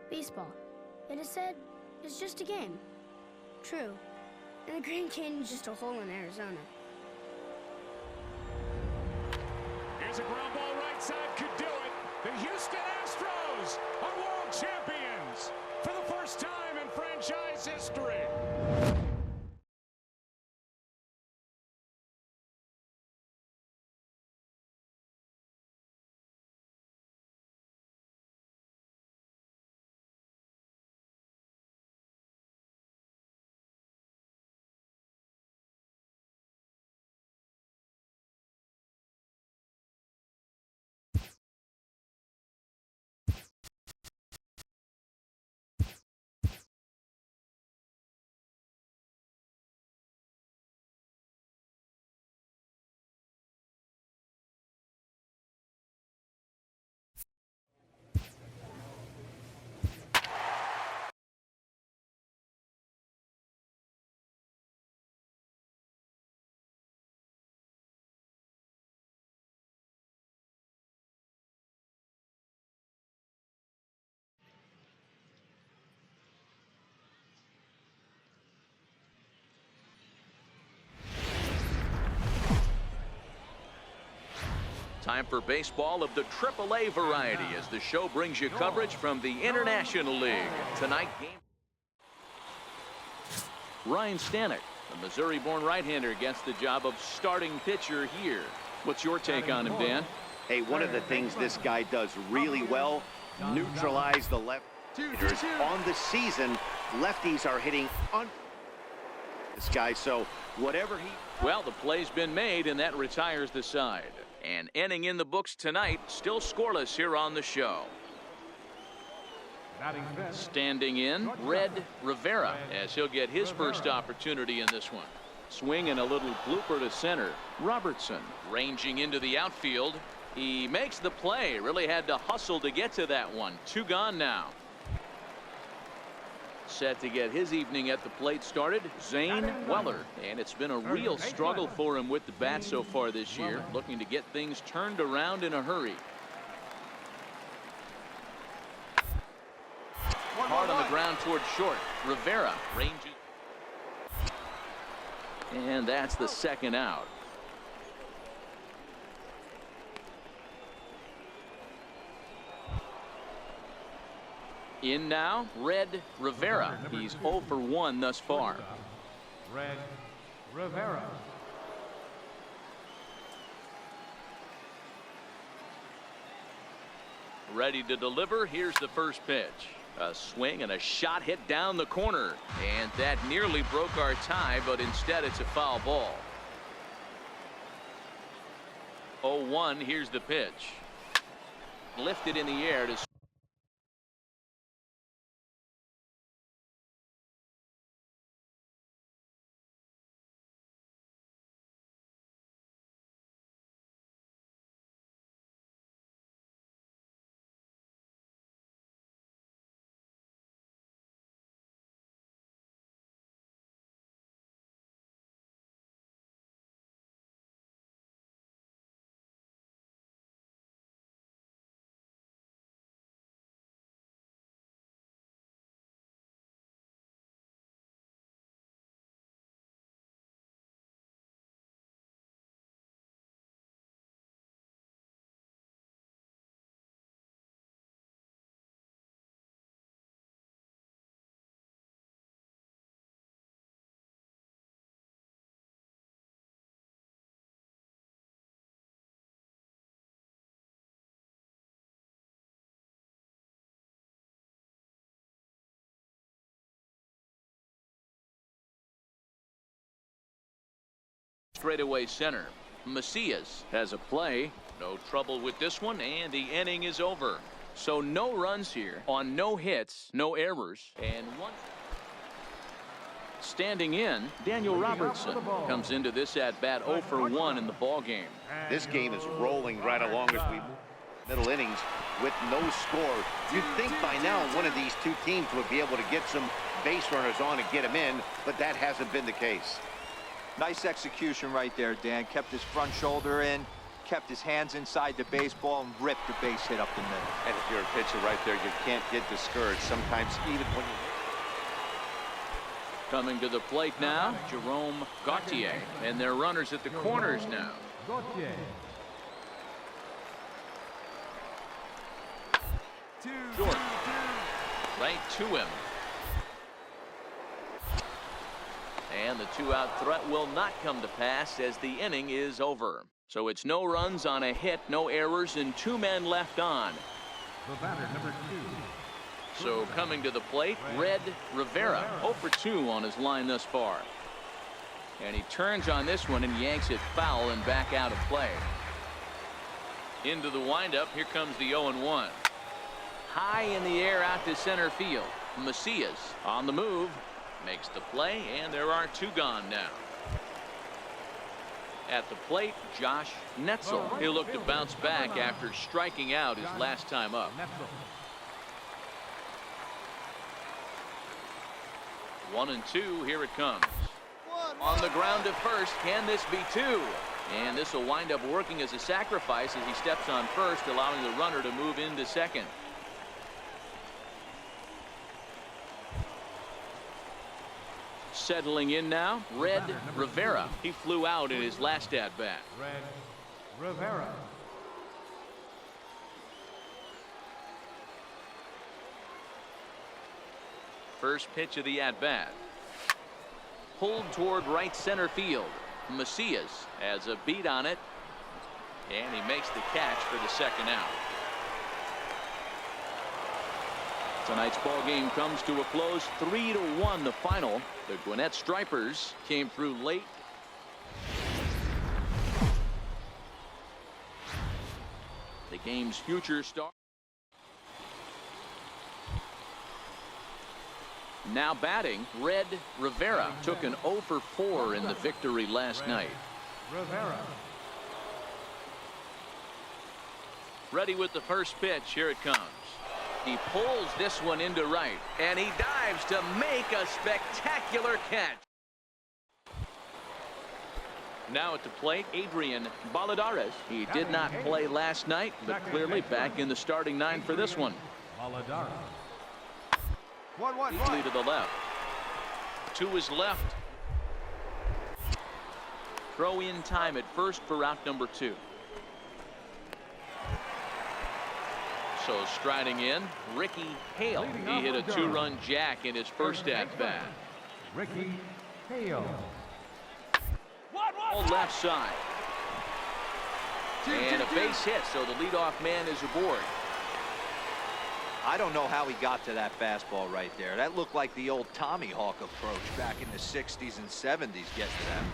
Baseball, it is said, is just a game. True. And the Grand Canyon's just a hole in Arizona. Here's a ground ball right side, could do it. The Houston Astros are world champions for the first time in franchise history. Time for baseball of the AAA variety as the show brings you coverage from the International League. Tonight, game. Ryan Stanek, the Missouri-born right-hander, gets the job of starting pitcher here. What's your take on him, Dan? Hey, one of the things this guy does really well, neutralize the left hitters. On the season, lefties are hitting on this guy, so whatever he... Well, the play's been made, and that retires the side. An inning in the books tonight, still scoreless here on the show. Standing in, Red Rivera, as he'll get his first opportunity in this one. Swing and a little blooper to center. Robertson ranging into the outfield. He makes the play. Really had to hustle to get to that one. 2 gone now. Set to get his evening at the plate started, Zane Weller. And it's been a real struggle for him with the bat so far this year, looking to get things turned around in a hurry. Hard on the ground towards short. Rivera ranges. And that's the second out. In now, Red Rivera. He's 0 for 1 thus far. Red Rivera. Ready to deliver. Here's the first pitch. A swing and a shot hit down the corner. And that nearly broke our tie, but instead it's a foul ball. 0-1. Here's the pitch. Lifted in the air to straightaway center. Macias has a play. No trouble with this one, and the inning is over. So no runs here on no hits, no errors, and one. Standing in, Daniel Robertson comes into this at bat 0 for 1 in the ball game. This game is rolling right along as we middle innings with no score. You'd think by now one of these two teams would be able to get some base runners on and get them in, but that hasn't been the case. Nice execution right there, Dan. Kept his front shoulder in, kept his hands inside the baseball and ripped the base hit up the middle. And if you're a pitcher right there, you can't get discouraged. Sometimes even when you... Coming to the plate now, Jerome Gauthier. And their runners at the corners now. Short. Right to him. And the 2-out threat will not come to pass as the inning is over. So it's no runs on a hit, no errors, and 2 men left on. The batter, number 2. So coming to the plate, Red Rivera, 0 for 2 on his line thus far. And he turns on this one and yanks it foul and back out of play. Into the windup, here comes the 0-1. High in the air out to center field. Macias on the move, makes the play, and there are 2 gone now. At the plate, Josh Netzel. He'll look to bounce back after striking out his last time up. 1-2, here it comes. On the ground to first, can this be 2? And this will wind up working as a sacrifice as he steps on first, allowing the runner to move into second. Settling in now, Red Rivera. He flew out in his last at-bat. Red Rivera. First pitch of the at-bat. Pulled toward right center field. Macias has a beat on it, and he makes the catch for the second out. Tonight's ball game comes to a close, 3-1 the final. The Gwinnett Stripers came through late. The game's future star. Now batting, Red Rivera took an 0 for 4 in the victory last night. Rivera. Ready with the first pitch. Here it comes. He pulls this one into right, and he dives to make a spectacular catch. Now at the plate, Adrian Baladares. He did not play last night, but clearly back in the starting 9 for this one. Baladares. 1-1. Deeply to the left. To his left. Throw in time at first for out number 2. So striding in, Ricky Hale. He hit a 2-run jack in his first at-bat. Ricky Hale. Left side. And a base hit, so the leadoff man is aboard. I don't know how he got to that fastball right there. That looked like the old Tommy Hawk approach back in the 60s and 70s gets to that.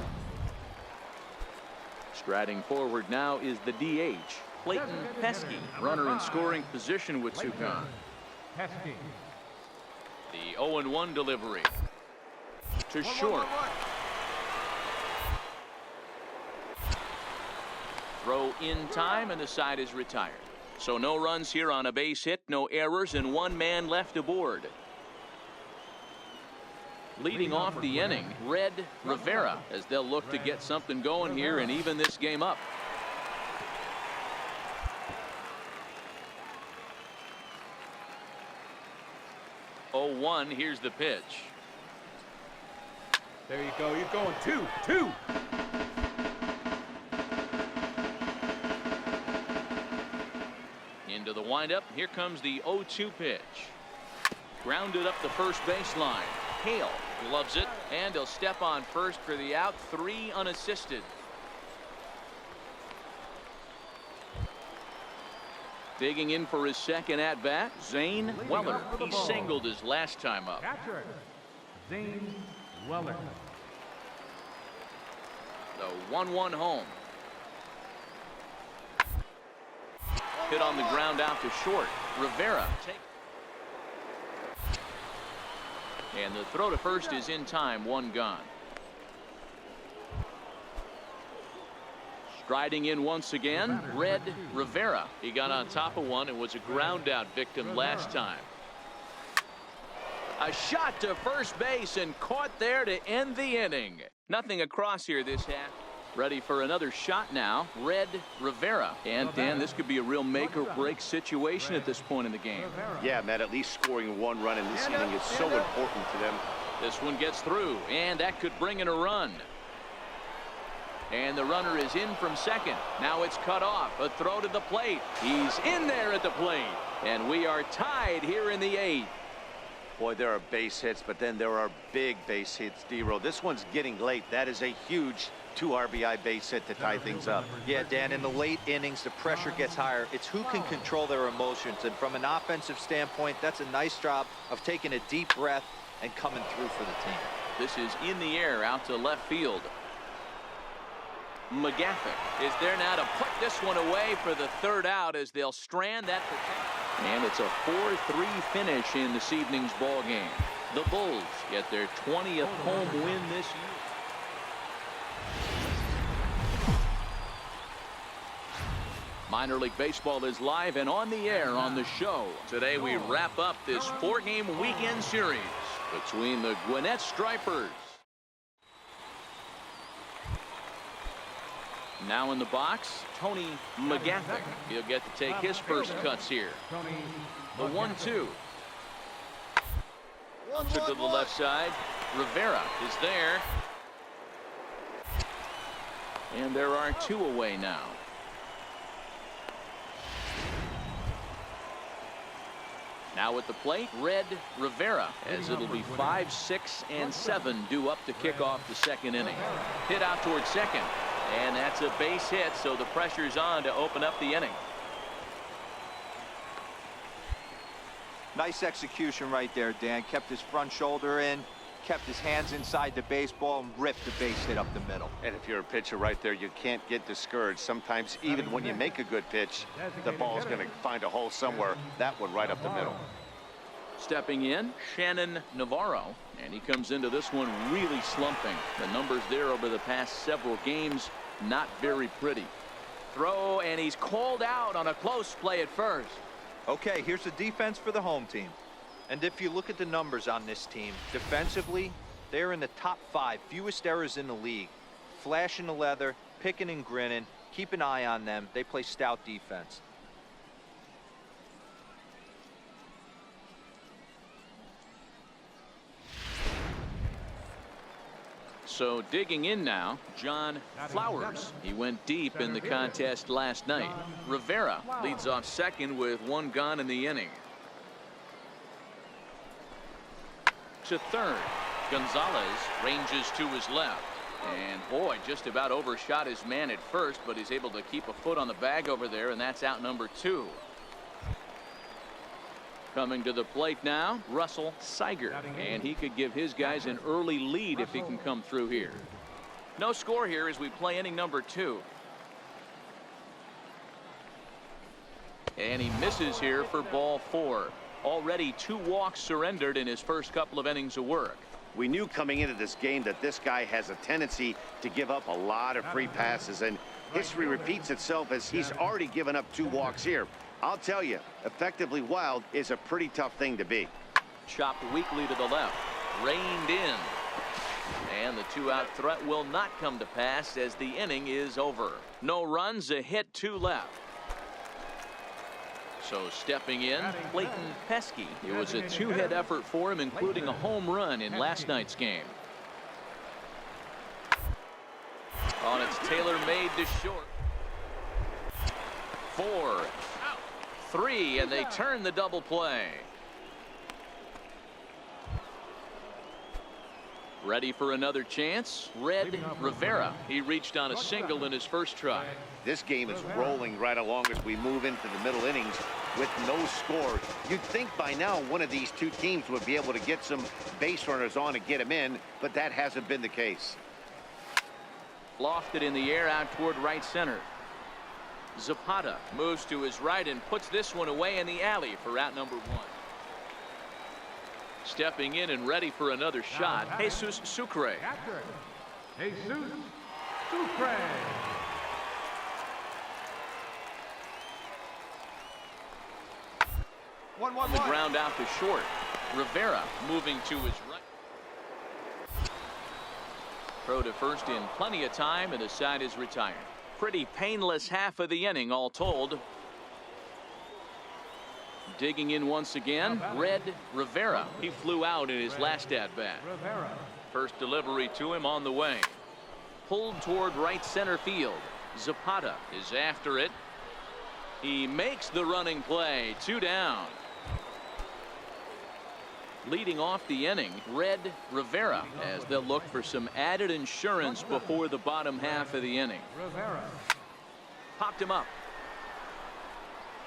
Striding forward now is the DH, Clayton Pesky. Runner in scoring position with 2 gone. Pesky. The 0-1 delivery. To short. Throw in time, and the side is retired. So no runs here on a base hit, no errors, and 1 man left aboard. Leading off the inning, Red Rivera, as they'll look to get something going here and even this game up. Oh, 1, here's the pitch. There you go. You're going 2-2. Into the windup. Here comes the 0-2 pitch. Grounded up the first baseline. Hale gloves it, and he'll step on first for the out. 3 unassisted. Digging in for his second at-bat, Zane Weller. He singled his last time up. Catcher, Zane Weller. The 1-1 home. Hit on the ground out to short. Rivera. And the throw to first is in time. 1 gone. Striding in once again, Red Rivera. He got on top of one and was a ground out victim last time. A shot to first base and caught there to end the inning. Nothing across here this half. Ready for another shot now, Red Rivera. And Dan, this could be a real make or break situation at this point in the game. Yeah, Matt, at least scoring one run in this inning is so important to them. This one gets through, and that could bring in a run. And the runner is in from second. Now it's cut off. A throw to the plate. He's in there at the plate. And we are tied here in the 8th. Boy, there are base hits, but then there are big base hits, D-Row. This one's getting late. That is a huge 2 RBI base hit to tie things up. Yeah, Dan, in the late innings, the pressure gets higher. It's who can control their emotions. And from an offensive standpoint, that's a nice job of taking a deep breath and coming through for the team. This is in the air out to left field. McGathick is there now to put this one away for the 3rd out as they'll strand that protection. And it's a 4-3 finish in this evening's ball game. The Bulls get their 20th home win this year. Minor League Baseball is live and on the air on the show. Today we wrap up this 4-game weekend series between the Gwinnett Stripers. Now in the box, Tony McGathick. He'll get to take his first cuts here. The 1-2. Took to the left side. Rivera is there. And there are 2 away now. Now at the plate, Red Rivera, as it'll be 5, 6, and 7 due up to kick off the 2nd inning. Hit out towards second. And that's a base hit, so the pressure's on to open up the inning. Nice execution right there, Dan. Kept his front shoulder in, kept his hands inside the baseball, and ripped the base hit up the middle. And if you're a pitcher right there, you can't get discouraged. Sometimes even when you make a good pitch, the ball's going to find a hole somewhere. That one right up the middle. Stepping in, Shannon Navarro, and he comes into this one really slumping. The numbers there over the past several games, not very pretty. Throw, and he's called out on a close play at first. Okay, here's the defense for the home team. And if you look at the numbers on this team, defensively, they're in the top 5 fewest errors in the league. Flashing the leather, picking and grinning, keep an eye on them. They play stout defense. So digging in now, John Flowers. He went deep in the contest last night. Rivera leads off second with 1 gone in the inning. To third, Gonzalez ranges to his left. And boy, just about overshot his man at first, but he's able to keep a foot on the bag over there, and that's out number 2. Coming to the plate now, Russell Siger, and he could give his guys an early lead if he can come through here. No score here as we play inning number 2. And he misses here for ball 4. Already 2 walks surrendered in his first couple of innings of work. We knew coming into this game that this guy has a tendency to give up a lot of free passes, and history repeats itself as he's already given up 2 walks here. I'll tell you, effectively wild is a pretty tough thing to be. Chopped weakly to the left, reined in, and the 2-out threat will not come to pass as the inning is over. No runs, a hit, 2 left. So stepping in, Clayton Pesky. It was a 2-hit effort for him, including a home run in last night's game. On its tailor-made to short. 4, 3, and they turn the double play. Ready for another chance? Red Rivera. He reached on a single in his first try. This game is rolling right along as we move into the middle innings with no score. You'd think by now one of these 2 teams would be able to get some base runners on and get them in, but that hasn't been the case. Lofted in the air out toward right center. Zapata moves to his right and puts this one away in the alley for out number 1. Stepping in and ready for another shot, Jesus Sucre. Jesus Sucre. On the ground out to short. Rivera moving to his right. Throw to first in plenty of time, and the side is retired. Pretty painless half of the inning all told. Digging in once again, Red Rivera. He flew out in his last at-bat. First delivery to him on the way. Pulled toward right center field. Zapata is after it. He makes the running play. 2 down. Leading off the inning, Red Rivera, as they'll look for some added insurance before the bottom half of the inning. Popped him up.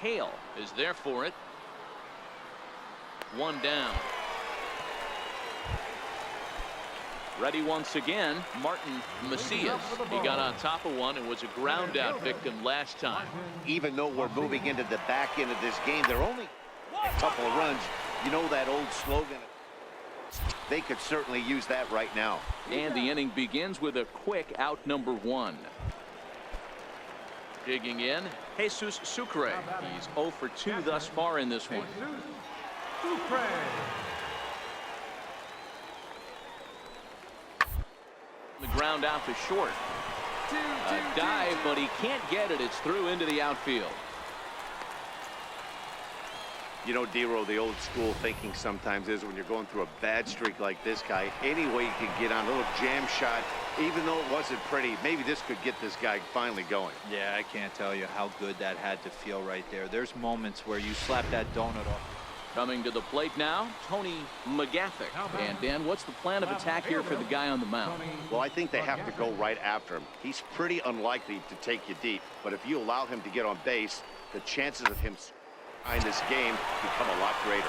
Hale is there for it. 1 down. Ready once again, Martin Macias. He got on top of one and was a ground out victim last time. Even though we're moving into the back end of this game, they're only a couple of runs. You know that old slogan? They could certainly use that right now. And the inning begins with a quick out number 1. Digging in, Jesus Sucre. He's 0 for 2 thus far in this one. The ground out to short. A dive, but he can't get it. It's through into the outfield. You know, Dero, the old school thinking sometimes is when you're going through a bad streak like this guy, any way you can get on a little jam shot, even though it wasn't pretty, maybe this could get this guy finally going. Yeah, I can't tell you how good that had to feel right there. There's moments where you slap that donut off. Coming to the plate now, Tony McGathick. And Dan, what's the plan of attack here for the guy on the mound? Well, I think they have to go right after him. He's pretty unlikely to take you deep, but if you allow him to get on base, the chances of him in this game become a lot greater.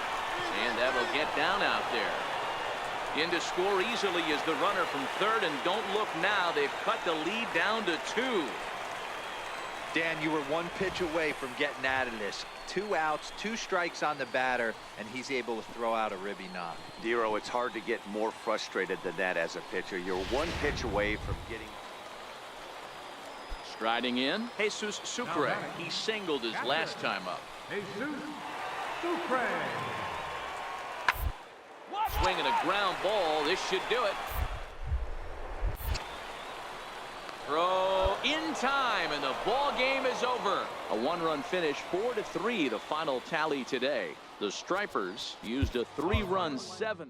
And that'll get down out there. In to score easily is the runner from third, and don't look now, they've cut the lead down to 2. Dan, you were 1 pitch away from getting out of this. 2 outs, 2 strikes on the batter, and he's able to throw out a ribby knock. Dero, it's hard to get more frustrated than that as a pitcher. You're 1 pitch away from getting... Striding in, Jesus Sucre. He singled his last time up. Jesus Sucre. Swinging a ground ball. This should do it. Throw in time, and the ball game is over. A 1-run finish, 4-3, the final tally today. The Stripers used a 3-run 7.